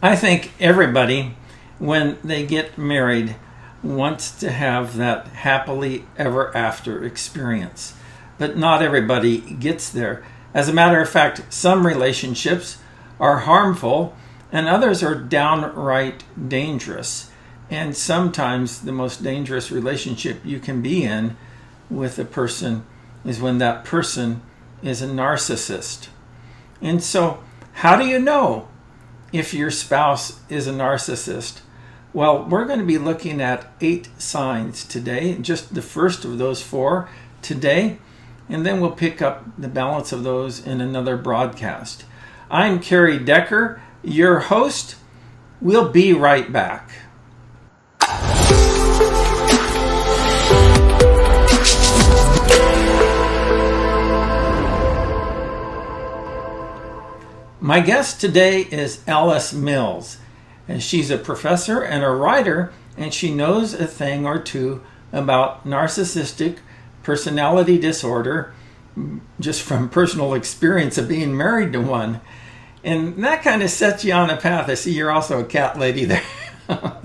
I think everybody, when they get married, wants to have that happily ever after experience. But not everybody gets there. As a matter of fact, some relationships are harmful and others are downright dangerous. And sometimes the most dangerous relationship you can be in with a person is when that person is a narcissist. And so, how do you know if your spouse is a narcissist? Well, we're going to be looking at 8 signs today, just the first of those 4 today, and then we'll pick up the balance of those in another broadcast. I'm Carrie Decker, your host. We'll be right back. My guest today is Alice Mills, and she's a professor and a writer, and she knows a thing or two about narcissistic personality disorder just from personal experience of being married to one. And that kind of sets you on a path. I see you're also a cat lady there. But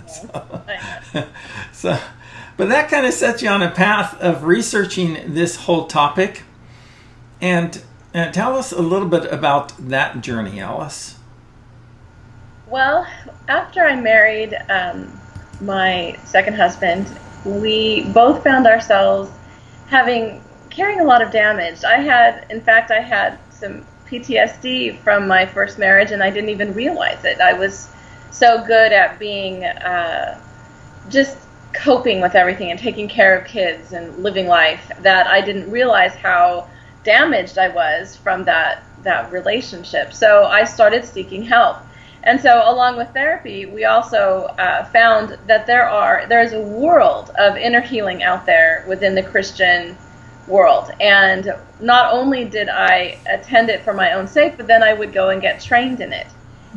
that kind of sets you on a path of researching this whole topic. And tell us a little bit about that journey, Alice. Well, after I married my second husband, we both found ourselves carrying a lot of damage. I had some PTSD from my first marriage, and I didn't even realize it. I was so good at being just coping with everything and taking care of kids and living life that I didn't realize how damaged I was from that relationship. So I started seeking help. And so along with therapy, we also found that there's a world of inner healing out there within the Christian world. And not only did I attend it for my own sake, but then I would go and get trained in it.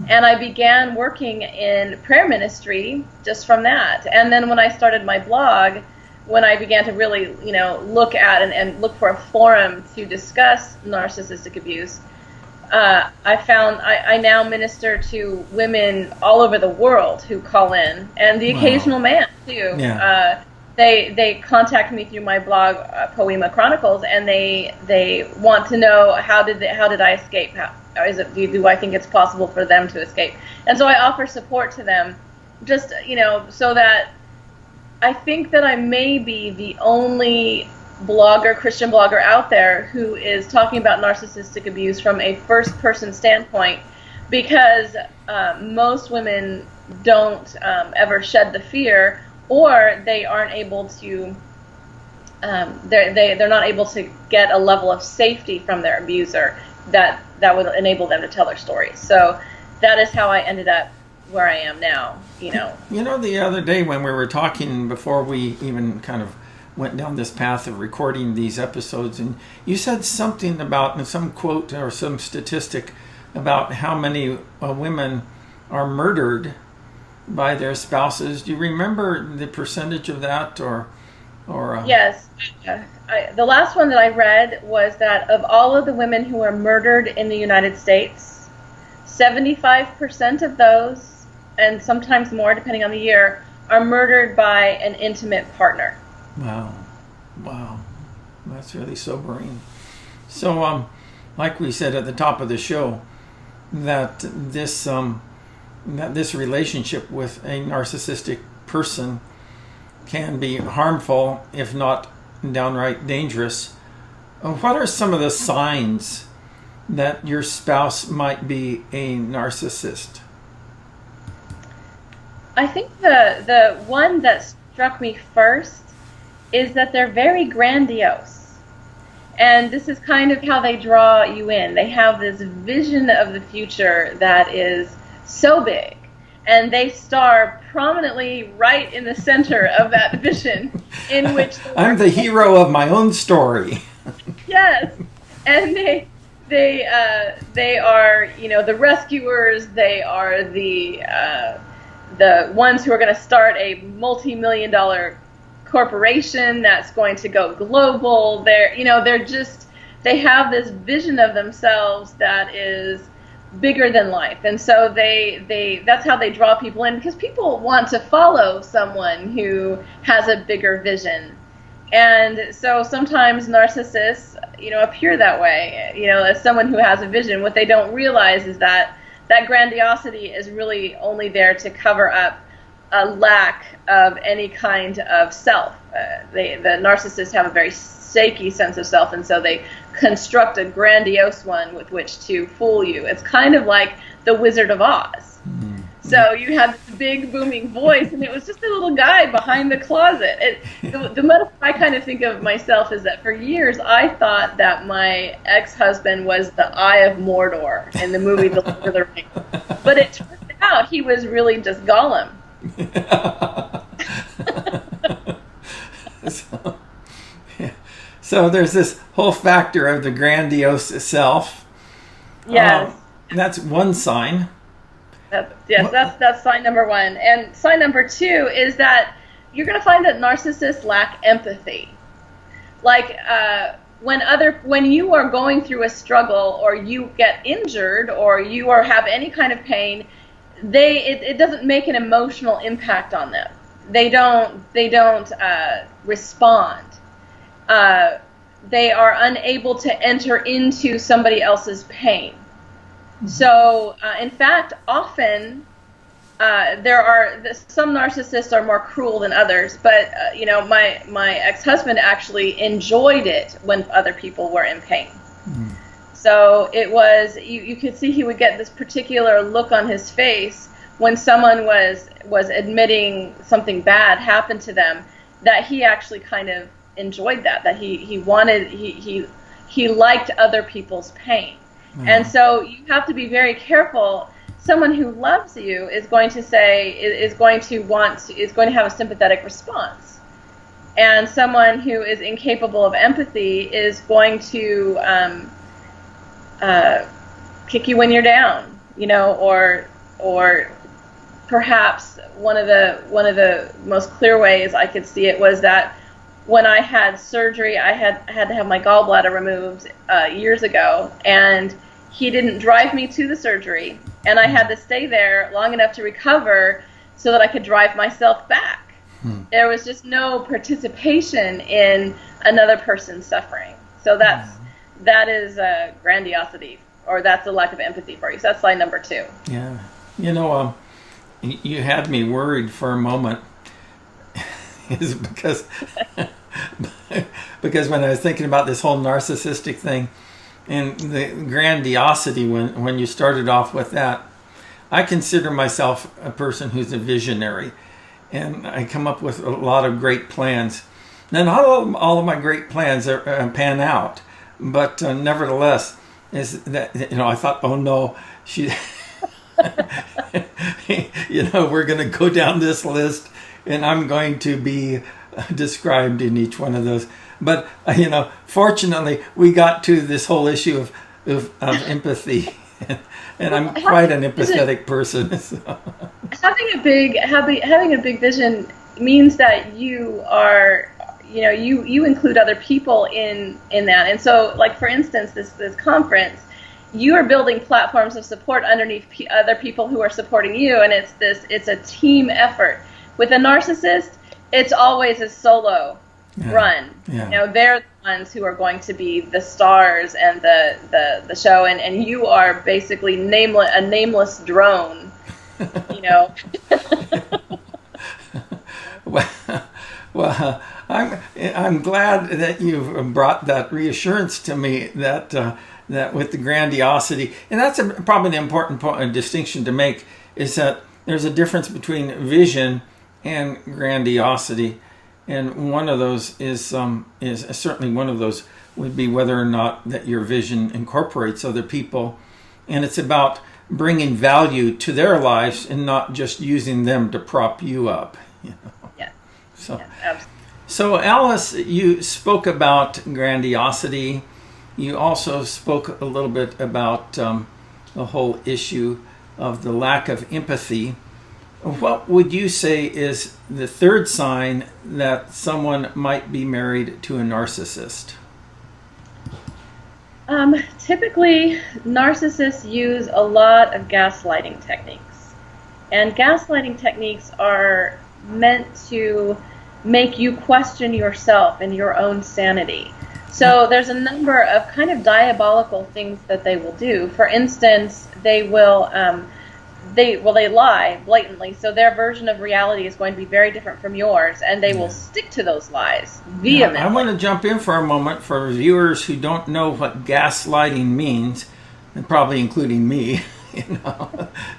And I began working in prayer ministry just from that. And then when I started my blog, when I began to really, look at and look for a forum to discuss narcissistic abuse, I found I now minister to women all over the world who call in, and the occasional man too. Yeah. They contact me through my blog, Poema Chronicles, and they want to know how did I escape? Do I think it's possible for them to escape? And so I offer support to them, just so that I think that I may be the only Christian blogger out there who is talking about narcissistic abuse from a first-person standpoint, because most women don't ever shed the fear, or they aren't able to. They're not able to get a level of safety from their abuser that would enable them to tell their stories. So that is how I ended up where I am now. The other day when we were talking before we even kind of went down this path of recording these episodes, and you said something about some quote or some statistic about how many women are murdered by their spouses. Do you remember the percentage of that, or? Yes. The last one that I read was that of all of the women who are murdered in the United States, 75% of those, and sometimes more depending on the year, are murdered by an intimate partner. Wow. That's really sobering. So, like we said at the top of the show, that this relationship with a narcissistic person can be harmful, if not downright dangerous. What are some of the signs that your spouse might be a narcissist? I think the one that struck me first is that they're very grandiose. And this is kind of how they draw you in. They have this vision of the future that is so big, and they star prominently right in the center of that vision, in which I'm the hero of my own story. Yes, and they are, the rescuers. They are the ones who are going to start a multi-million-dollar corporation that's going to go global. They have this vision of themselves that is bigger than life, and so they that's how they draw people in, because people want to follow someone who has a bigger vision. And so sometimes narcissists, appear that way, as someone who has a vision. What they don't realize is that that grandiosity is really only there to cover up a lack of any kind of self. The narcissists have a very shaky sense of self, and so they construct a grandiose one with which to fool you. It's kind of like the Wizard of Oz. Mm-hmm. So you had this big booming voice, and it was just a little guy behind the closet. The metaphor I kind of think of myself is that for years I thought that my ex-husband was the Eye of Mordor in the movie The Lord of the Rings. But it turned out he was really just Gollum. So there's this whole factor of the grandiose self. Yes. That's one sign. That's sign number one. And sign number two is that you're going to find that narcissists lack empathy. Like when you are going through a struggle, or you get injured, or you have any kind of pain, it doesn't make an emotional impact on them. They don't respond. They are unable to enter into somebody else's pain. So, in fact, often some narcissists are more cruel than others. But my ex-husband actually enjoyed it when other people were in pain. Mm. So it was you could see he would get this particular look on his face when someone was admitting something bad happened to them, that he actually kind of enjoyed that he wanted he liked other people's pain. Mm-hmm. And so you have to be very careful. Someone who loves you is going to have a sympathetic response, and someone who is incapable of empathy is going to kick you when you're down, or perhaps one of the most clear ways I could see it was that when I had surgery, I had to have my gallbladder removed years ago, and he didn't drive me to the surgery, and I had to stay there long enough to recover so that I could drive myself back. There was just no participation in another person's suffering. So that is grandiosity, or that's a lack of empathy for you. So that's sign number two. Yeah. You had me worried for a moment. Is because when I was thinking about this whole narcissistic thing and the grandiosity, when you started off with that, I consider myself a person who's a visionary, and I come up with a lot of great plans. Now, not all of my great plans are pan out, but nevertheless, is that I thought, oh no, she, we're going to go down this list, and I'm going to be described in each one of those. But, fortunately, we got to this whole issue of empathy. And I'm quite an empathetic person. So. Having a big vision means that you are, you include other people in that. And so, like, for instance, this conference, you are building platforms of support underneath other people who are supporting you, and it's a team effort. With a narcissist, it's always a solo run. Yeah. They're the ones who are going to be the stars and the show, and you are basically a nameless drone. Well, I'm glad that you've brought that reassurance to me that with the grandiosity, and that's probably the important distinction to make, is that there's a difference between vision and grandiosity, and one of those is certainly one of those would be whether or not that your vision incorporates other people, and it's about bringing value to their lives and not just using them to prop you up. Yeah. So, yeah, absolutely. So Alice, you spoke about grandiosity. You also spoke a little bit about the whole issue of the lack of empathy. What would you say is the third sign that someone might be married to a narcissist? Typically, narcissists use a lot of gaslighting techniques. And gaslighting techniques are meant to make you question yourself and your own sanity. So there's a number of kind of diabolical things that they will do. For instance, they lie blatantly, so their version of reality is going to be very different from yours, and they will stick to those lies vehemently. I want to jump in for a moment for viewers who don't know what gaslighting means, and probably including me.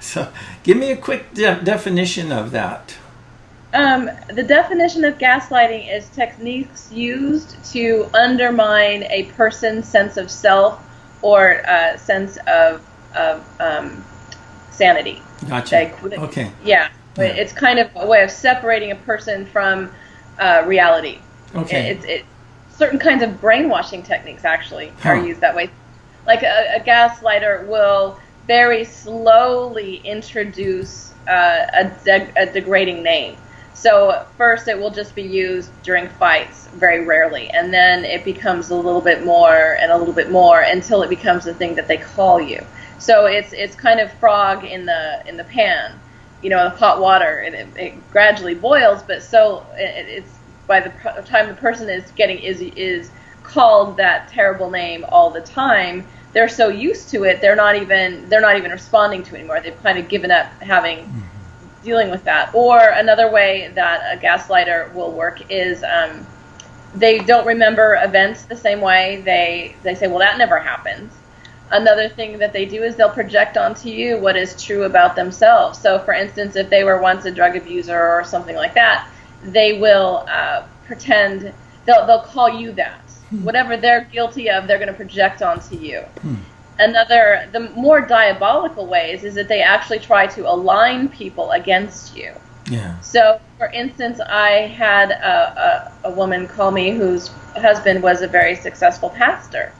So give me a quick definition of that. The definition of gaslighting is techniques used to undermine a person's sense of self or sense of sanity. Gotcha. Okay. Yeah. It's kind of a way of separating a person from reality. Okay. Certain kinds of brainwashing techniques actually are used that way. Like a gaslighter will very slowly introduce a degrading name. So first it will just be used during fights, very rarely, and then it becomes a little bit more and a little bit more until it becomes the thing that they call you. So it's kind of frog in the pan, the hot water, and it gradually boils. But it's by the time the person is called that terrible name all the time, they're so used to it, they're not even responding to it anymore. They've kind of given up dealing with that. Or another way that a gaslighter will work is they don't remember events the same way. They say, well, that never happened. Another thing that they do is they'll project onto you what is true about themselves. So, for instance, if they were once a drug abuser or something like that, they will pretend they'll call you that. Whatever they're guilty of, they're going to project onto you. The more diabolical ways is that they actually try to align people against you. Yeah. So, for instance, I had a woman call me whose husband was a very successful pastor.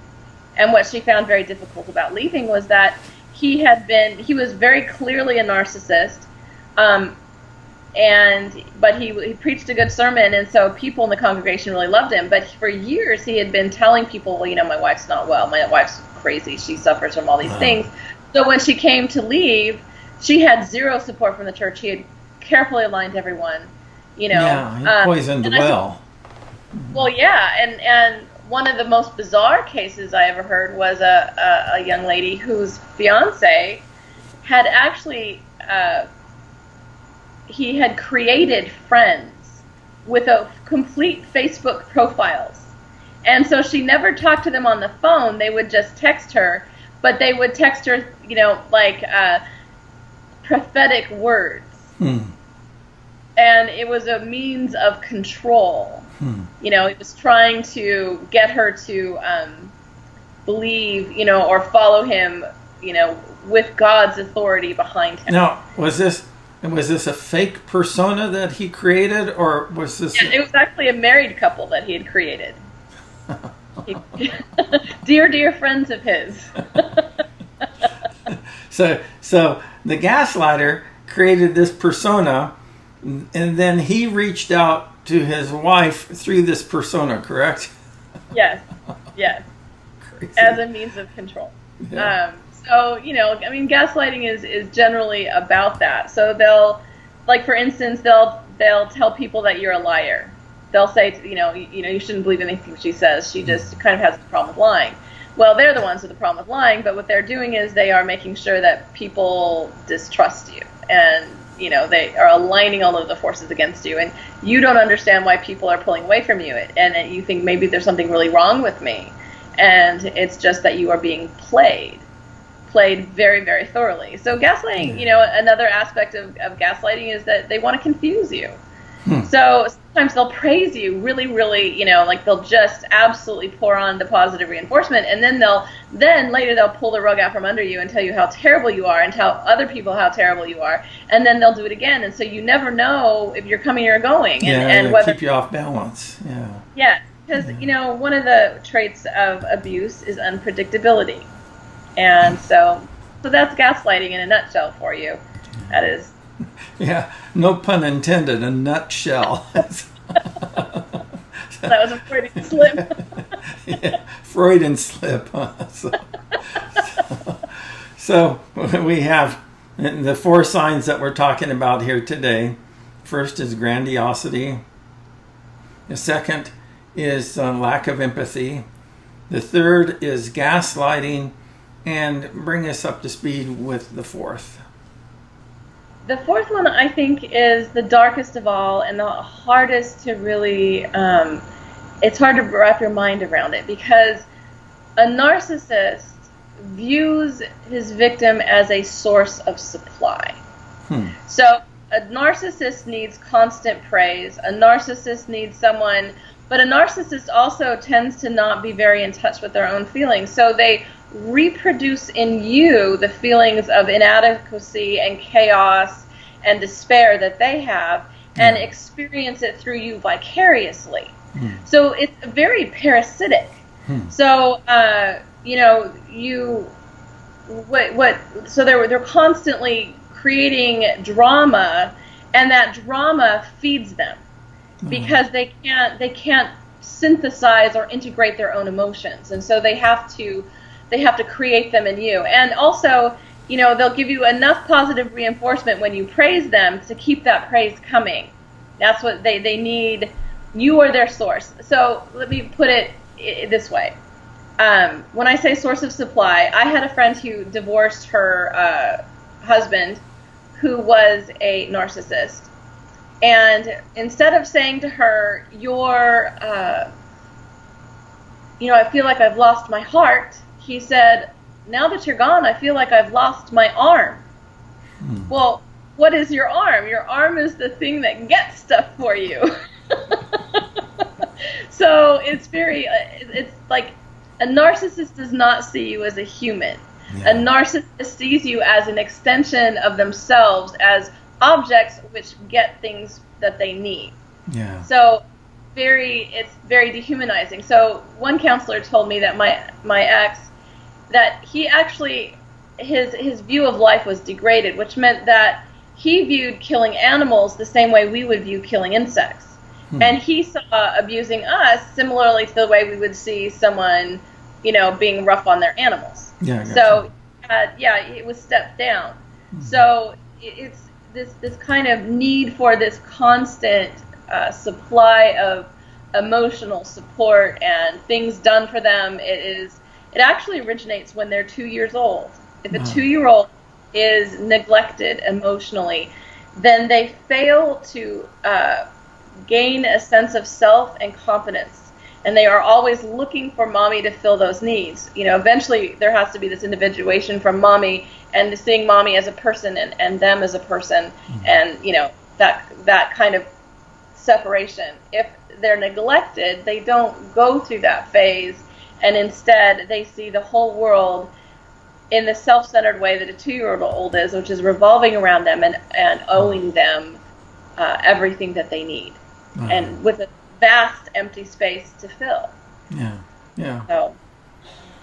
And what she found very difficult about leaving was that he was very clearly a narcissist, but he preached a good sermon, and so people in the congregation really loved him. But for years he had been telling people, well, my wife's not well, my wife's crazy, she suffers from all these things. So when she came to leave, she had zero support from the church. He had carefully aligned everyone, Yeah, he poisoned the well. Well, yeah, and one of the most bizarre cases I ever heard was a young lady whose fiance had actually he had created friends with a complete Facebook profiles. And so she never talked to them on the phone. They would just text her, but they would text her, like prophetic words. And it was a means of control. It was trying to get her to believe, or follow him, with God's authority behind him. Now, was this a fake persona that he created, or was this? Yeah, it was actually a married couple that he had created. Dear friends of his. So the gaslighter created this persona, and then he reached out to his wife through this persona, correct? Yes. Crazy. As a means of control. Yeah. Gaslighting is generally about that. So they'll, for instance, they'll tell people that you're a liar. They'll say, you shouldn't believe anything she says. She just kind of has a problem with lying. Well, they're the ones with the problem with lying, but what they're doing is they are making sure that people distrust you. And, they are aligning all of the forces against you. And you don't understand why people are pulling away from you. And you think maybe there's something really wrong with me. And it's just that you are being played very, very thoroughly. So gaslighting, another aspect of gaslighting is that they want to confuse you. So sometimes they'll praise you really, really, they'll just absolutely pour on the positive reinforcement, and then later they'll pull the rug out from under you and tell you how terrible you are and tell other people how terrible you are, and then they'll do it again, and so you never know if you're coming or going. And whether keep you off balance. Yeah. Yeah, because one of the traits of abuse is unpredictability, and so that's gaslighting in a nutshell for you. That is. Yeah, no pun intended, a nutshell. That was a pretty slip. Yeah, Freudian slip. So we have the 4 signs that we're talking about here today. First is grandiosity. The second is lack of empathy. The third is gaslighting. And bring us up to speed with the fourth. The fourth one, I think, is the darkest of all and the hardest to really, it's hard to wrap your mind around it, because a narcissist views his victim as a source of supply. So a narcissist needs constant praise. A narcissist needs someone, but a narcissist also tends to not be very in touch with their own feelings. So they reproduce in you the feelings of inadequacy and chaos and despair that they have, and experience it through you vicariously. So it's very parasitic. So so they're constantly creating drama, and that drama feeds them because they can't synthesize or integrate their own emotions, and so they have to create them in you. And also, they'll give you enough positive reinforcement when you praise them to keep that praise coming. That's what they need. You are their source. So let me put it this way. When I say source of supply, I had a friend who divorced her husband, who was a narcissist. And instead of saying to her, I feel like I've lost my heart, he said, now that you're gone, I feel like I've lost my arm. Well, what is your arm? Your arm is the thing that gets stuff for you. So it's like a narcissist does not see you as a human. A narcissist sees you as an extension of themselves, as objects which get things that they need. So it's very dehumanizing. So one counselor told me that my ex, that he actually, his view of life was degraded, which meant that he viewed killing animals the same way we would view killing insects. And he saw abusing us similarly to the way we would see someone, being rough on their animals. So it was stepped down. So it's this kind of need for this constant supply of emotional support and things done for them. It actually originates when they're 2 years old. If a 2-year-old is neglected emotionally, then they fail to gain a sense of self and confidence, and they are always looking for mommy to fill those needs. Eventually there has to be this individuation from mommy, and seeing mommy as a person and them as a person, and that kind of separation. If they're neglected, they don't go through that phase, and instead they see the whole world in the self-centered way that a 2-year-old is, which is revolving around them and owing them everything that they need, and with a vast empty space to fill. So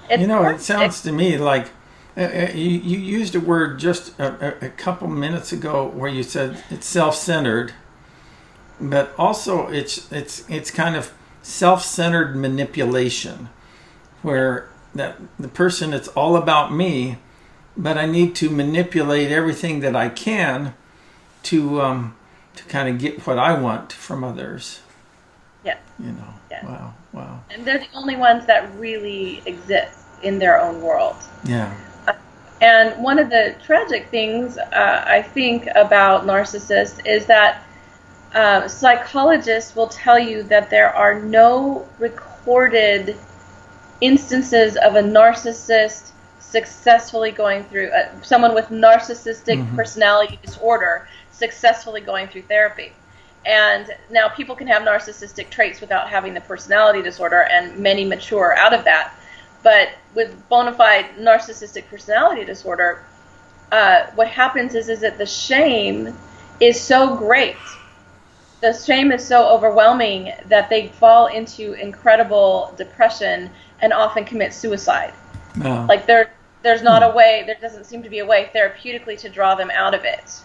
it sounds to me like you used a word just a couple minutes ago where you said it's self-centered, but also it's kind of self-centered manipulation, where that the person, it's all about me, but I need to manipulate everything that I can to kind of get what I want from others. Wow. And they're the only ones that really exist in their own world. And one of the tragic things I think about narcissists is that psychologists will tell you that there are no recorded instances of a narcissist successfully going through, someone with narcissistic personality disorder successfully going through therapy. And now people can have narcissistic traits without having the personality disorder, and many mature out of that. But with bona fide narcissistic personality disorder, what happens is that the shame is so great. The shame is so overwhelming that they fall into incredible depression and often commit suicide. Like there's not a way, there doesn't seem to be a way therapeutically to draw them out of it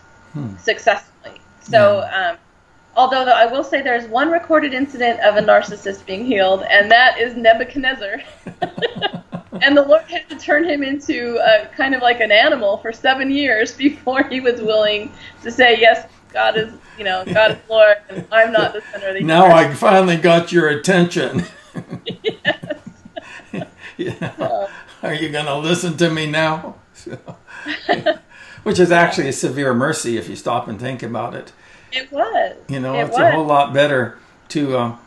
successfully. So Although I will say there's one recorded incident of a narcissist being healed, and that is Nebuchadnezzar. And the Lord had to turn him into kind of like an animal for 7 years before he was willing to say, yes, God is, God is Lord, and I'm not the center of the Now universe. I finally got your attention. Yes. Yeah. Are you going to listen to me now? Which is actually a severe mercy if you stop and think about it. It was. It's a whole lot better to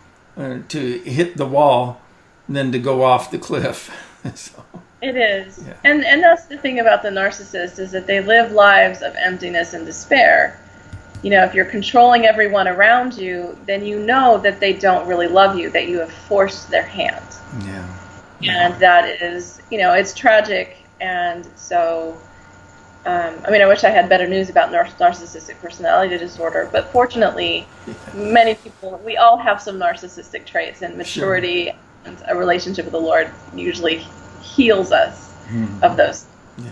hit the wall than to go off the cliff. So, it is. Yeah. And that's the thing about the narcissist, is that they live lives of emptiness and despair. If you're controlling everyone around you, then you know that they don't really love you, that you have forced their hand. Yeah. And that is, it's tragic. And so, I wish I had better news about narcissistic personality disorder, but fortunately, many people, we all have some narcissistic traits, and maturity and a relationship with the Lord usually heals us of those. Yeah.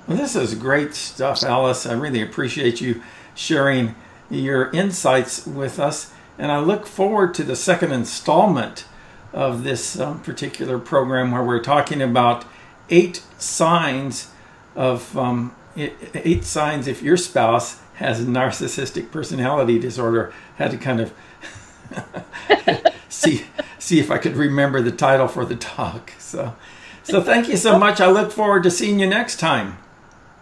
Well, this is great stuff, Alice. I really appreciate you sharing your insights with us, and I look forward to the second installment of this particular program, where we're talking about 8 signs of 8 signs if your spouse has a narcissistic personality disorder. Had to kind of see if I could remember the title for the talk. So thank you so much. I look forward to seeing you next time.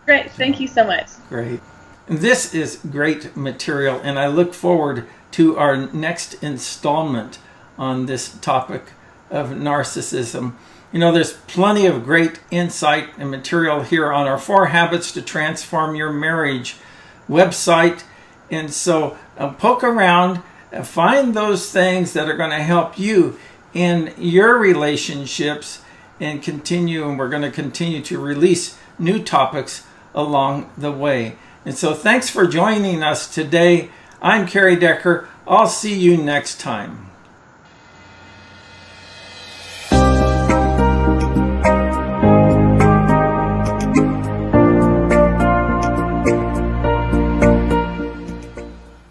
Great. Thank you so much. Great. This is great material, and I look forward to our next installment on this topic of narcissism. There's plenty of great insight and material here on our 4 Habits to Transform Your Marriage website. And so poke around, find those things that are going to help you in your relationships, and we're going to continue to release new topics along the way. And so thanks for joining us today. I'm Carrie Decker. I'll see you next time.